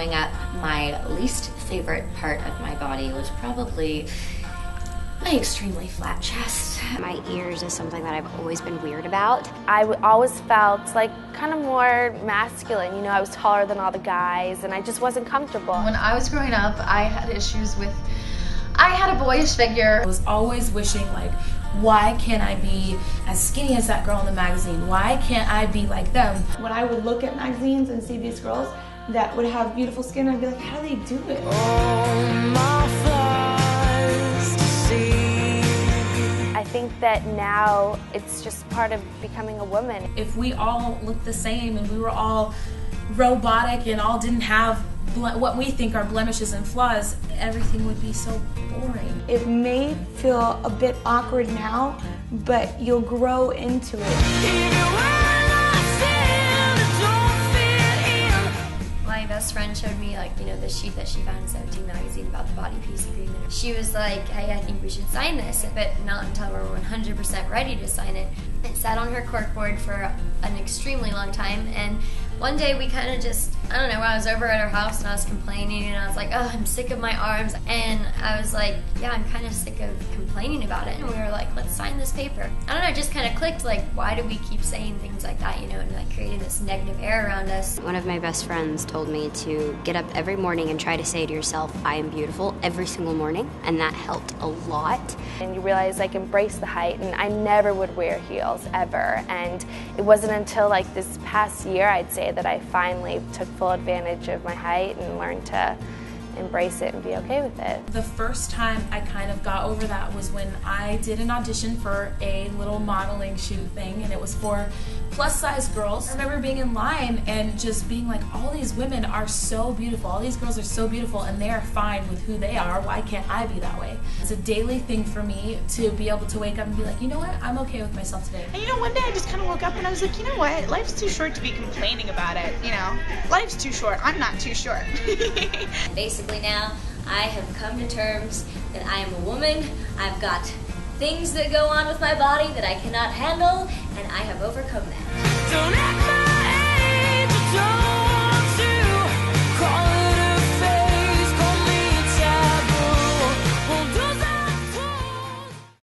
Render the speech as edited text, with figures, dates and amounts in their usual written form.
growing up, my least favorite part of my body was probably my extremely flat chest. My ears is something that I've always been weird about. I always felt like kind of more masculine. You know, I was taller than all the guys and I just wasn't comfortable. When I was growing up, I had issues with, I had a boyish figure. I was always wishing, like, why can't I be as skinny as that girl in the magazine? Why can't I be like them? When I would look at magazines and see these girls that would have beautiful skin, I'd be like, how do they do it? I think that now it's just part of becoming a woman. If we all looked the same and we were all robotic and all didn't have what we think are blemishes and flaws, everything would be so boring. It may feel a bit awkward now, but you'll grow into it. My best friend showed me, like, you know, the sheet that she found in 17 magazine about the body piece agreement. She was like, hey, I think we should sign this, but not until we're 100% ready to sign it. It sat on her corkboard for an extremely long time, and one day we kind of just, I don't know, I was over at her house and I was complaining and I was like, oh, I'm sick of my arms. And I was like, yeah, I'm kind of sick of complaining about it. And we were like, let's sign this paper. I don't know, it just kind of clicked, like, why do we keep saying things like that, you know, and like creating this negative air around us. One of my best friends told me to get up every morning and try to say to yourself, I am beautiful, every single morning, and that helped a lot. And you realize, like, embrace the height, and I never would wear heels, ever. And it wasn't until, like, this past year, I'd say, that I finally took full advantage of my height and learned to embrace it and be okay with it. The first time I kind of got over that was when I did an audition for a little modeling shoot thing, and it was for plus-size girls. I remember being in line and just being like, all these women are so beautiful, all these girls are so beautiful, and they are fine with who they are. Why can't I be that way? It's a daily thing for me to be able to wake up and be like, you know what, I'm okay with myself today. And you know, one day I just kind of woke up and I was like, you know what, life's too short to be complaining about it, you know? Life's too short, I'm not too short. Basically now, I have come to terms that I am a woman. I've got things that go on with my body that I cannot handle, and I have overcome that. Don't act my age, don't